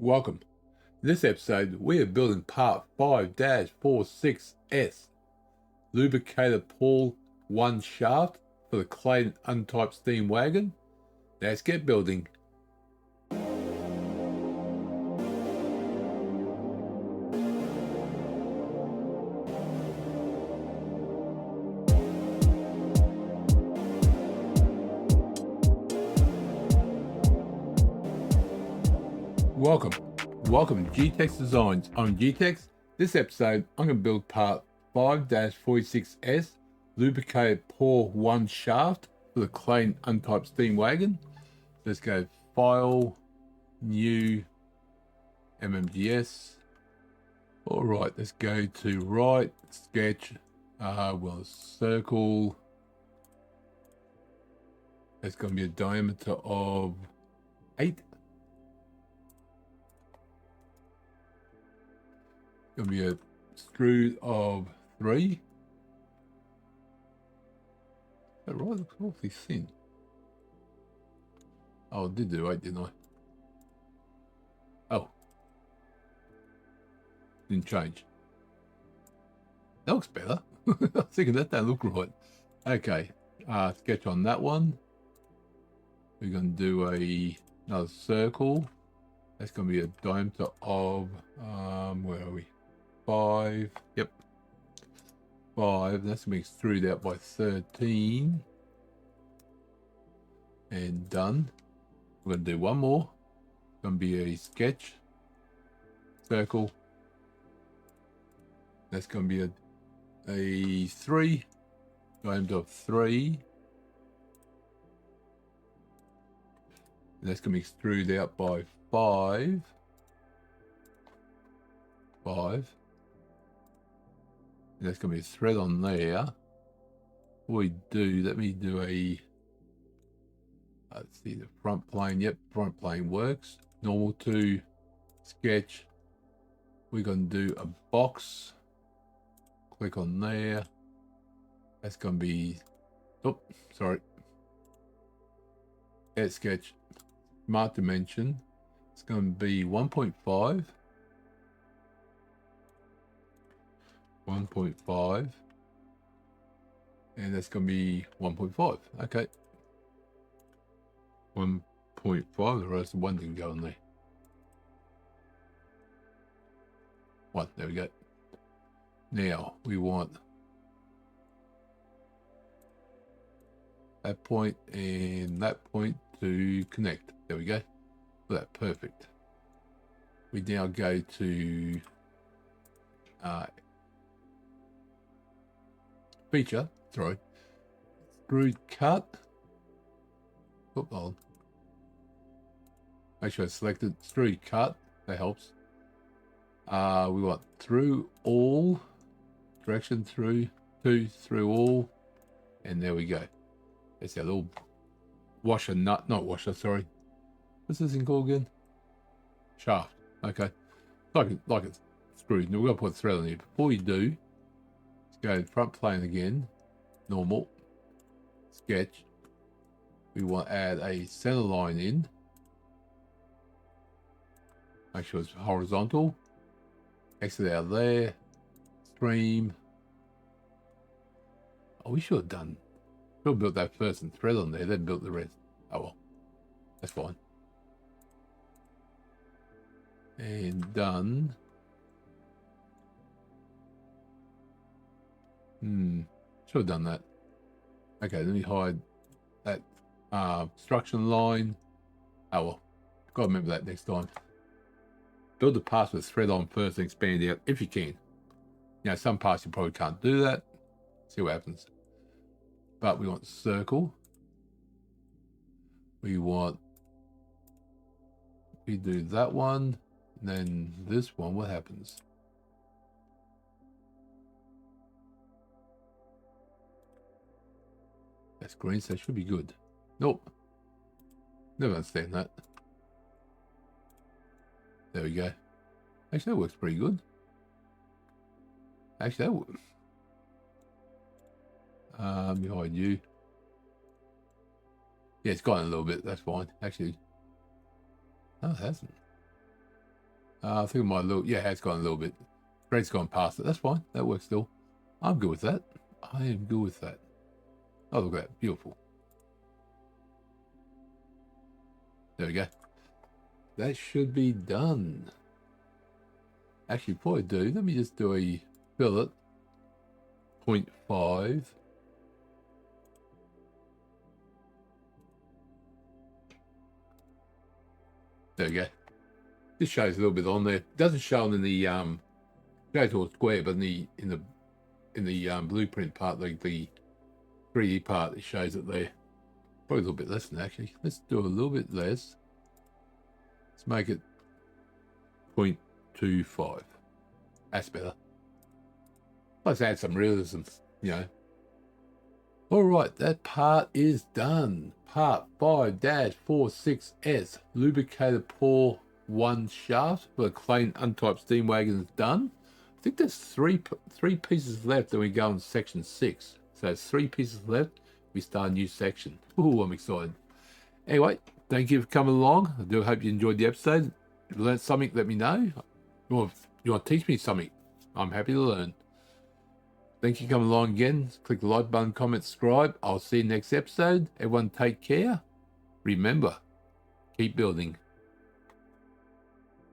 Welcome. In this episode, we are building part 5-46S Lubricator Pawl 1 shaft for the Clayton Undertype Steam Wagon. Let's get building. Welcome to G-Tex Designs. I'm G-Tex. This episode, I'm going to build part 5-46S Lubricator Pawl 1 shaft for the Clayton Undertype Steam Wagon. Let's go File, New, MMGS. Alright, let's go to Right, Sketch, Circle. It's going to be a diameter of 8. Going to be a screw of 3. Is that right? Looks awfully thin. Oh, I did do 8, didn't I? Oh. Didn't change. That looks better. I was thinking that don't look right. Okay. Sketch on that one. We're going to do another circle. That's going to be a diameter of, where are we? 5. Yep. 5. That's going to be extruded out by 13. And done. We're going to do one more. It's going to be a sketch. Circle. That's going to be a 3. Diameter of 3. And that's going to be extruded out by 5. 5. And that's going to be a thread on there. What we do, let me do let's see, the front plane. Yep, front plane works. Normal to sketch. We're going to do a box. Click on there. That's going to be, oh, sorry. Add sketch. Smart dimension. It's going to be 1.5. 1.5. And that's going to be 1.5. Okay. 1.5. The rest of 1 didn't go in there. 1. There we go. Now we want that point and that point to connect. There we go. That perfect. We now go to feature. Sorry, screw cut. Hold on. Make sure it's selected. Screw cut. That helps. We want through all. Direction through all. And there we go. It's a little washer nut. Not washer, sorry. What's this thing called again? Shaft. Okay. Like it's screwed. Now we've got to put a thread on here. Before we do, let's go front plane again. Normal. Sketch. We want to add a center line in. Make sure it's horizontal. Exit out there. Stream. Oh, we should have done. Should have built that first and thread on there, then built the rest. Oh well. That's fine. And done. Should have done that. Okay, let me hide that construction line. Oh well. Gotta remember that next time. Build the parts with thread on first and expand out if you can. You know, some parts you probably can't do that. See what happens. But we want circle. We do that one. And then this one, what happens? That's green, so that should be good. Nope. Never understand that. There we go. Actually, that works pretty good. Actually, that works. Behind you. Yeah, it's gone a little bit. That's fine. Actually, no, it hasn't. I think my little, yeah, it's gone a little bit. Thread's gone past it. That's fine. That works still. I'm good with that. I am good with that. Oh, look at that. Beautiful. There we go. That should be done. Actually, before I do, let me just do a fillet 0.5. There we go. This shows a little bit on there. It doesn't show in the shows all square, but in the blueprint part, the 3D part, it shows it there. Probably a little bit less than that, actually. Let's do a little bit less. Let's make it 0.25. That's better. Let's add some realism, you know. All right, that part is done. Part 5-46S, Lubricator Pawl 1 shaft for the Clayton Undertype Steam Wagon is done. I think there's three pieces left, then we go on section 6. So there's 3 pieces left. We start a new section. Ooh, I'm excited. Anyway, thank you for coming along. I do hope you enjoyed the episode. If you learned something, let me know. Or if you want to teach me something, I'm happy to learn. Thank you for coming along again. Click the like button, comment, subscribe. I'll see you next episode. Everyone take care. Remember, keep building.